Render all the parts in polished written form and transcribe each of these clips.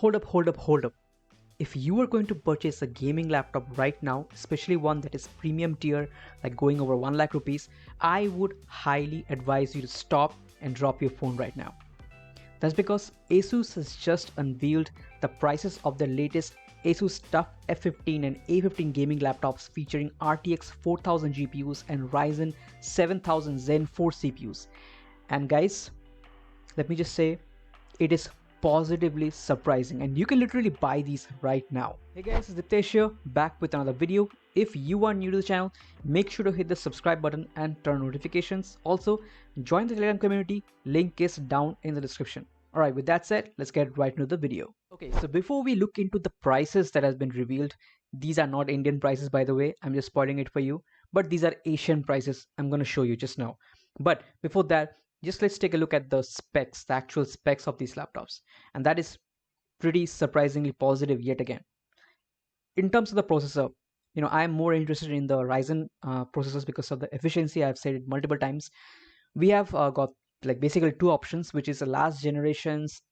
Hold up. If you are going to purchase a gaming laptop right now, especially one that is premium tier, like going over 1 lakh rupees, I would highly advise you to stop and drop your phone right now. That's because Asus has just unveiled the prices of the latest Asus TUF A15 and A15 gaming laptops featuring RTX 4000 GPUs and Ryzen 7000 Zen 4 CPUs. And guys, let me just say, it is positively surprising and you can literally buy these right now. Hey guys, it's Diptesh here, back with another video. If you are new to the channel, make sure to hit the subscribe button and turn notifications. Also, join the Telegram community, link is down in the description. Alright, with that said, let's get right into the video. Okay, so before we look into the prices that has been revealed, these are not Indian prices by the way, I'm just spoiling it for you, but these are Asian prices I'm going to show you just now. But before that, just let's take a look at the specs, the actual specs of these laptops. And that is pretty surprisingly positive yet again. In terms of the processor, I'm more interested in the Ryzen processors because of the efficiency. I've said it multiple times. We have got like basically two options, which is the last generation's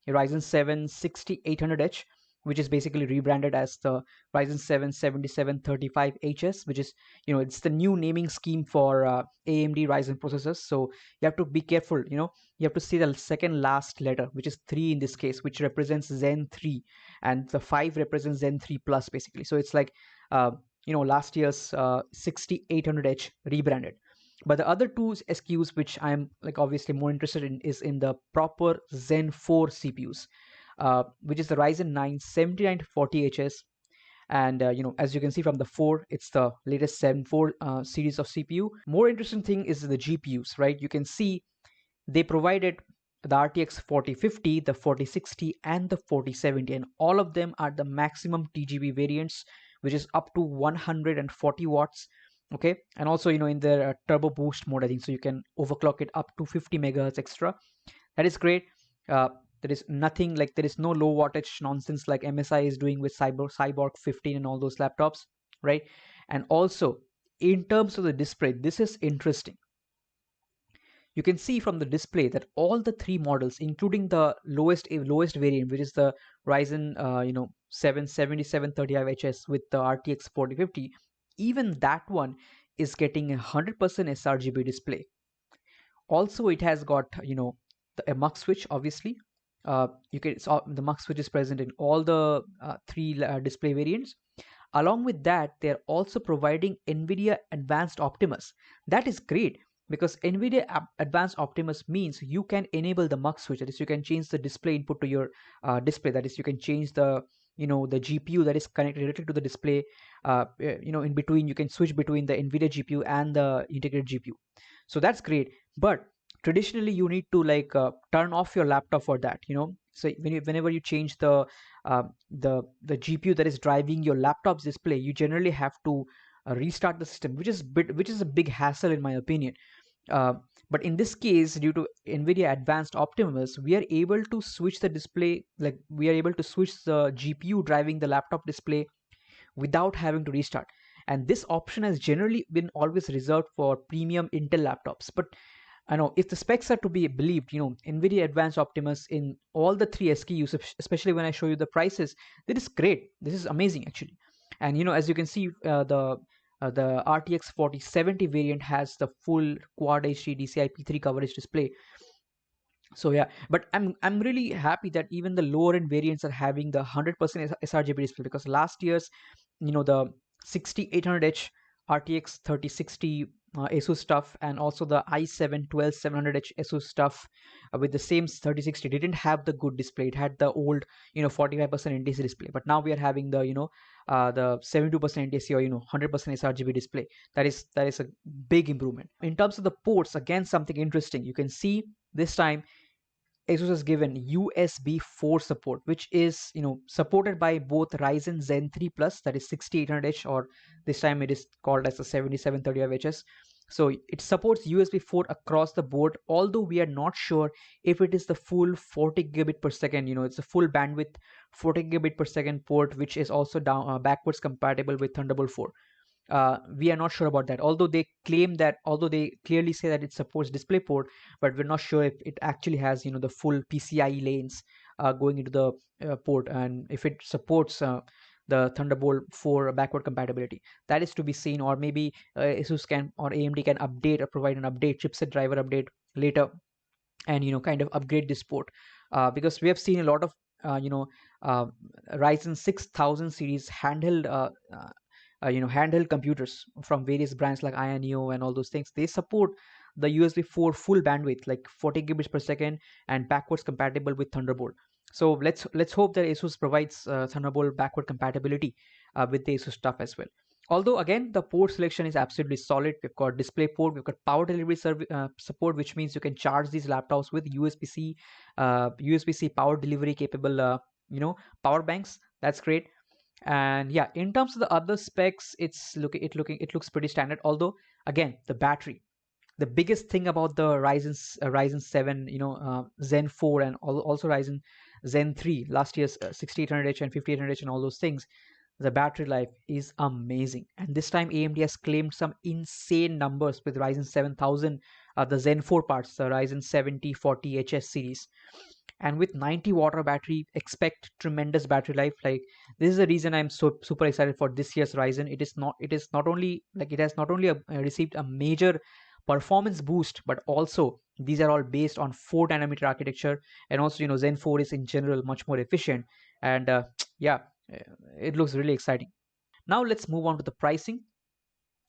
Ryzen 7 6800H, which is basically rebranded as the Ryzen 7 7735HS, which is, it's the new naming scheme for AMD Ryzen processors. So you have to be careful, you have to see the second last letter, which is 3 in this case, which represents Zen 3, and the 5 represents Zen 3 Plus basically. So it's like, last year's 6800H rebranded. But the other two SKUs which I'm like obviously more interested in is in the proper Zen 4 CPUs, which is the Ryzen 9 7940Hs. And as you can see from the 4, it's the latest 7 4 series of CPU. More interesting thing is the GPUs, right? You can see they provided the RTX 4050, the 4060, and the 4070, and all of them are the maximum TGB variants, which is up to 140 watts. Okay, and also in their turbo boost mode, I think, so you can overclock it up to 50 megahertz extra. That is great. There is nothing like, there is no low wattage nonsense like MSI is doing with Cyborg 15 and all those laptops, right? And also in terms of the display, this is interesting. You can see from the display that all the three models, including the lowest variant, which is the Ryzen 7 7735HS with the RTX 4050, even that one is getting 100% sRGB display. Also, it has got a mux switch. Obviously, the mux switch is present in all the three display variants. Along with that, they're also providing NVIDIA Advanced Optimus. That is great because NVIDIA Advanced Optimus means you can enable the mux switch. That is, you can change the display input to your display. That is, you can change the the GPU that is connected directly to the display. In between, you can switch between the NVIDIA GPU and the integrated GPU. So that's great. But traditionally, you need to like turn off your laptop for that. So whenever you change the GPU that is driving your laptop's display, you generally have to restart the system, which is a big hassle in my opinion. But in this case, due to NVIDIA Advanced Optimus, we are able to switch the display, like we are able to switch the GPU driving the laptop display without having to restart. And this option has generally been always reserved for premium Intel laptops. But I know if the specs are to be believed, NVIDIA Advanced Optimus in all the three SKUs, especially when I show you the prices, this is great. This is amazing actually. And as you can see, the RTX 4070 variant has the full Quad HD DCI-P3 coverage display. So yeah, but I'm really happy that even the lower end variants are having the 100% sRGB display, because last year's the 6800H RTX 3060 Asus TUF and also the i7 12700H Asus TUF with the same 3060 didn't have the good display. It had the old 45% NTSC display, but now we are having the the 72% NTSC or 100% sRGB display. That is a big improvement. In terms of the ports, again something interesting. You can see this time Asus has given USB 4 support, which is supported by both Ryzen Zen 3 Plus, that is 6800H, or this time it is called as the 7735HS. So it supports USB 4 across the board, although we are not sure if it is the full 40 gigabit per second. It's a full bandwidth 40 gigabit per second port, which is also backwards compatible with Thunderbolt 4. We are not sure about that, although they clearly say that it supports DisplayPort, but we're not sure if it actually has the full PCIe lanes going into the port, and if it supports the Thunderbolt 4 backward compatibility. That is to be seen, or maybe Asus can or AMD can update or provide an update, chipset driver update later, and kind of upgrade this port, because we have seen a lot of uh, Ryzen 6000 series handheld handheld computers from various brands like INEO and all those things. They support the USB 4 full bandwidth, like 40 gigabits per second, and backwards compatible with Thunderbolt. So let's hope that Asus provides Thunderbolt backward compatibility with the Asus stuff as well. Although again, the port selection is absolutely solid. We've got DisplayPort, we've got power delivery support, which means you can charge these laptops with USB-C power delivery capable power banks. That's great. And yeah, in terms of the other specs, it looks pretty standard. Although again, the battery, the biggest thing about the Ryzen 7, Zen 4, and also Ryzen Zen 3, last year's 6800H and 5800H and all those things, the battery life is amazing. And this time AMD has claimed some insane numbers with Ryzen 7000, the Zen 4 parts, the Ryzen 7040Hs series. And with 90 watt battery, expect tremendous battery life. Like, this is the reason I'm so super excited for this year's Ryzen. It is not only like it has not only received a major performance boost, but also these are all based on 4 nanometer architecture, and also Zen 4 is in general much more efficient. And yeah, it looks really exciting. Now let's move on to the pricing,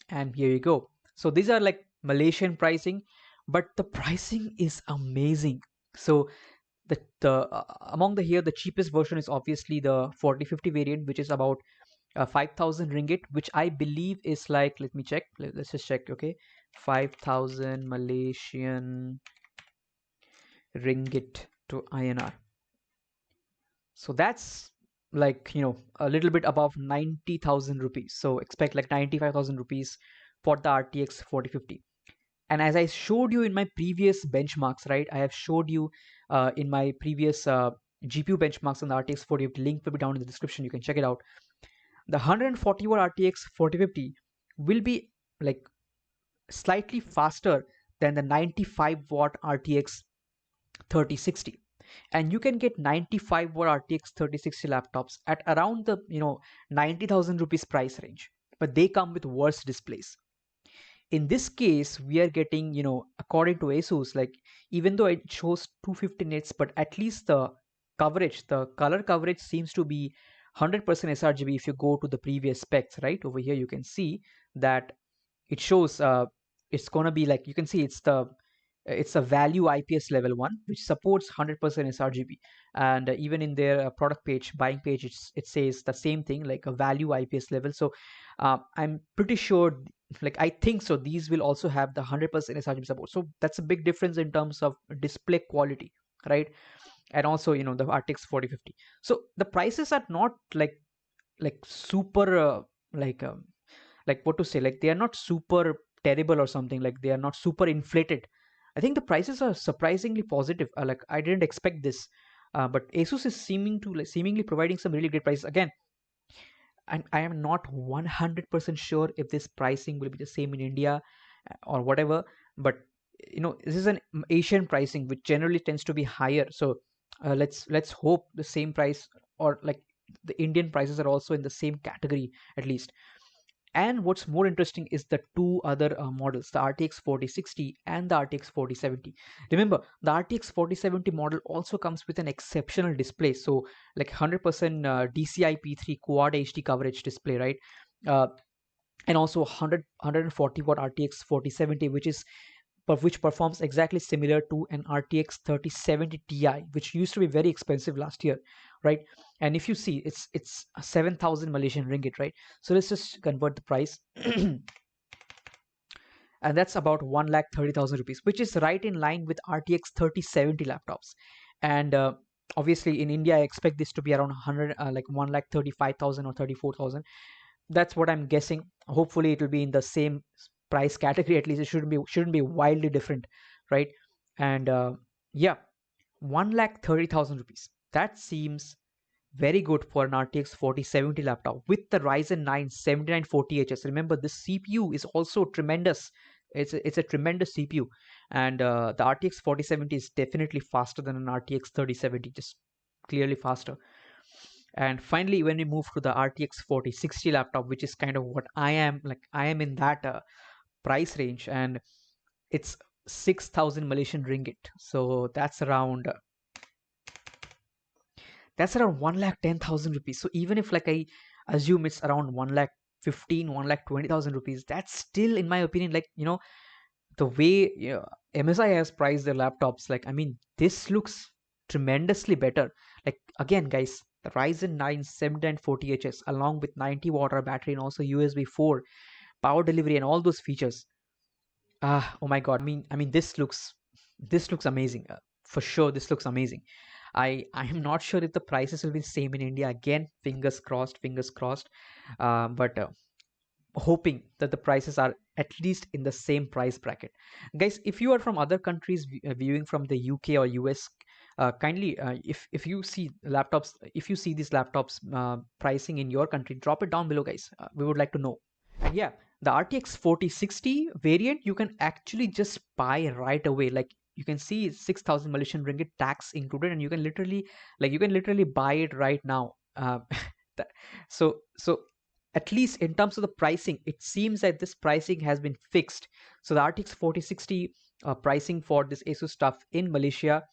and here you go. So these are like Malaysian pricing, but the pricing is amazing. So the among the here, the cheapest version is obviously the 4050 variant, which is about 5000 ringgit, which I believe is like, let me check, let's just check. Okay, 5000 Malaysian ringgit to INR. So that's like a little bit above 90,000 rupees. So expect like 95,000 rupees for the RTX 4050. And as I showed you in my previous benchmarks, right, I have showed you in my previous GPU benchmarks on the RTX 4050, link will be down in the description, you can check it out. The 140 watt RTX 4050 will be like slightly faster than the 95 watt RTX 3060, and you can get 95 watt RTX 3060 laptops at around the 90,000 rupees price range, but they come with worse displays. In this case, we are getting, according to Asus, like, even though it shows 250 nits, but at least the coverage, the color coverage seems to be 100% sRGB. If you go to the previous specs, right over here, you can see that it shows it's gonna be like, you can see it's a value IPS level 1, which supports 100% sRGB. And even in their product page, buying page, it says the same thing, like a value IPS level. So I'm pretty sure, like, I think so, these will also have the 100% sRGB support. So that's a big difference in terms of display quality, right? And also the RTX 4050. So the prices are not like super like what to say, like they are not super terrible or something, like they are not super inflated. I think the prices are surprisingly positive. Like, I didn't expect this, but Asus is seemingly providing some really great prices. Again, I am not 100% sure if this pricing will be the same in India or whatever, but this is an Asian pricing, which generally tends to be higher. So let's hope the same price, or like the Indian prices are also in the same category at least. And what's more interesting is the two other models, the RTX 4060 and the RTX 4070. Remember, the RTX 4070 model also comes with an exceptional display. So like 100% DCI-P3 Quad HD coverage display, right? Uh, and also 140 watt RTX 4070, which performs exactly similar to an RTX 3070 Ti, which used to be very expensive last year, right? And if you see, it's 7,000 Malaysian ringgit, right? So let's just convert the price, and that's about 1,30,000 rupees, which is right in line with RTX 3070 laptops. And obviously in India, I expect this to be around 100, like 1,35,000 or 34,000. That's what I'm guessing. Hopefully it will be in the same price category. At least it shouldn't be wildly different, right? And yeah, 1,30,000 rupees, that seems very good for an RTX 4070 laptop with the Ryzen 9 7940Hs. Remember, this CPU is also tremendous. It's a tremendous CPU, and the RTX 4070 is definitely faster than an RTX 3070. Just clearly faster. And finally, when we move to the RTX 4060 laptop, which is kind of what I am, like I am in that price range, and it's 6,000 Malaysian ringgit. So that's around 1,10,000 rupees. So even if like I assume it's around 1,15,000, 1,20,000 rupees, that's still, in my opinion, like, the way, MSI has priced their laptops, like, I mean, this looks tremendously better. Like, again, guys, the Ryzen 9 7940Hs along with 90 watt battery and also USB 4 power delivery and all those features. Oh my god. I mean, this looks amazing. For sure, this looks amazing. I am not sure if the prices will be same in India. Again, fingers crossed, fingers crossed. But hoping that the prices are at least in the same price bracket. Guys, if you are from other countries viewing from the UK or US, kindly, if you see laptops, if you see these laptops pricing in your country, drop it down below, guys. We would like to know. And yeah, the RTX 4060 variant you can actually just buy right away. Like, you can see 6,000 Malaysian ringgit tax included, and you can literally buy it right now. So at least in terms of the pricing, it seems that this pricing has been fixed. So the RTX 4060 pricing for this Asus stuff in Malaysia,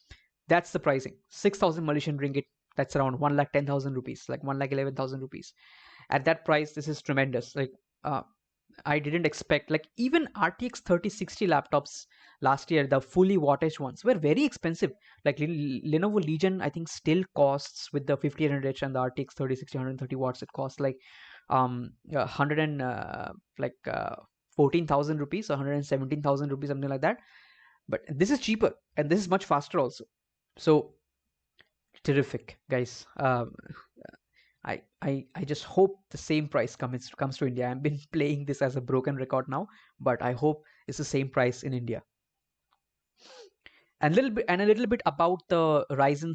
that's the pricing, 6,000 Malaysian ringgit. That's around 1,10,000 rupees, like 1,11,000 rupees. At that price, this is tremendous. Like, uh, I didn't expect, like, even RTX 3060 laptops last year, the fully wattage ones were very expensive. Like Lenovo Legion, I think, still costs with the 5800H and the RTX 3060 130 watts. It costs like 100 and like 14,000 rupees, 117,000 rupees, something like that. But this is cheaper and this is much faster also. So terrific, guys. I just hope the same price comes to India. I've been playing this as a broken record now, but I hope it's the same price in India. And a little bit about the Ryzen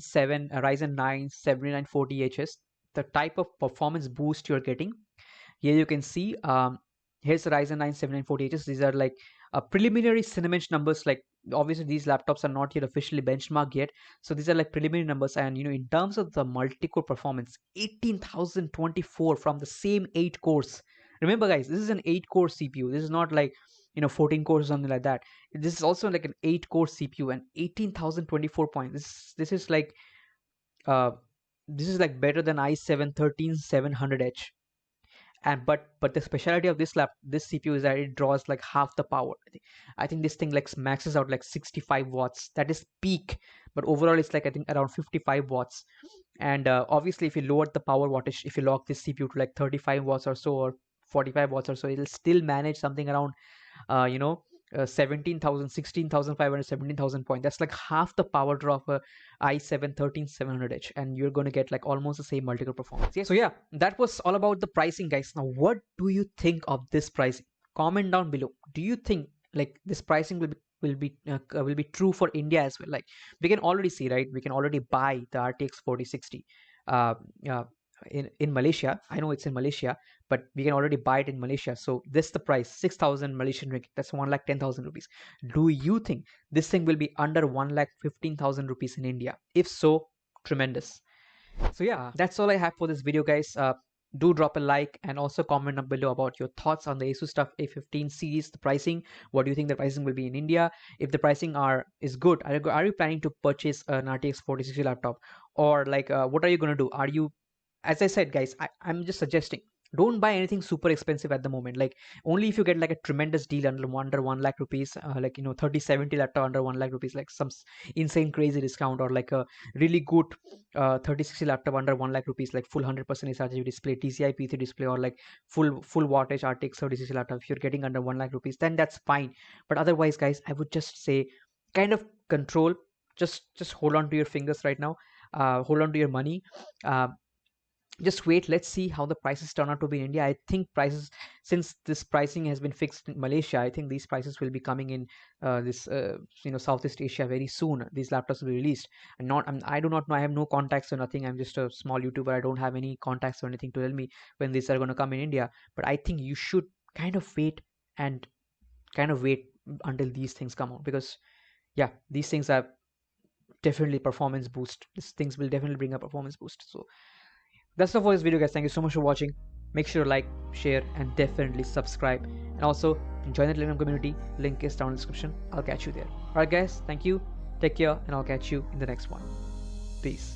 9 7940Hs, the type of performance boost you're getting. Here you can see, here's the Ryzen 9 7940Hs. These are like preliminary Cinebench numbers. Like, obviously these laptops are not yet officially benchmarked yet, so these are like preliminary numbers. And in terms of the multi-core performance, 18,024 from the same 8 cores. Remember, guys, this is an 8-core CPU. This is not like 14 cores or something like that. This is also like an 8-core CPU, and 18,024 points. Uh, this is like better than i7 13700H. And but the specialty of this CPU is that it draws like half the power. I think this thing like maxes out like 65 watts. That is peak, but overall it's like, I think, around 55 watts. And obviously, if you lower the power wattage, if you lock this CPU to like 35 watts or so, or 45 watts or so, it'll still manage something around 17,000, 16,500, 17,000 points. That's like half the power draw of a i7 13700H, and you're going to get like almost the same multi-core performance. Yeah, so yeah, that was all about the pricing, guys. Now, what do you think of this pricing? Comment down below. Do you think like this pricing will be true for India as well? Like, we can already see, right? We can already buy the RTX 4060 uh, uh, in Malaysia. I know it's in Malaysia, but we can already buy it in Malaysia. So this is the price, 6,000 Malaysian ringgit. That's 1,10,000 rupees. Do you think this thing will be under 1,15,000 rupees in India? If so, tremendous. So yeah, that's all I have for this video, guys. Do drop a like and also comment down below about your thoughts on the Asus TUF A15 series, the pricing. What do you think the pricing will be in India? If the pricing is good, are you planning to purchase an RTX 4060 laptop, or like what are you gonna do? Are you, as I said, guys, I'm just suggesting, don't buy anything super expensive at the moment. Like, only if you get like a tremendous deal under 1 lakh rupees, like 3070 laptop under 1 lakh rupees, like some insane crazy discount, or like a really good 3060 laptop under 1 lakh rupees, like full 100% HRGB display, TCI P3 display, or like full wattage RTX 3060 laptop. If you're getting under 1 lakh rupees, then that's fine. But otherwise, guys, I would just say, kind of control. Just hold on to your fingers right now. Hold on to your money. Uh, just wait, let's see how the prices turn out to be in India. I think prices, since this pricing has been fixed in Malaysia, I think these prices will be coming in this Southeast Asia very soon. These laptops will be released. And I do not know, I have no contacts or nothing. I'm just a small YouTuber. I don't have any contacts or anything to tell me when these are going to come in India. But I think you should kind of wait, and kind of wait until these things come out, because yeah, these things are definitely performance boost. These things will definitely bring a performance boost. So that's all for this video, guys. Thank you so much for watching. Make sure to like, share, and definitely subscribe. And also join the Telegram community. Link is down in the description. I'll catch you there. Alright guys, thank you. Take care, and I'll catch you in the next one. Peace.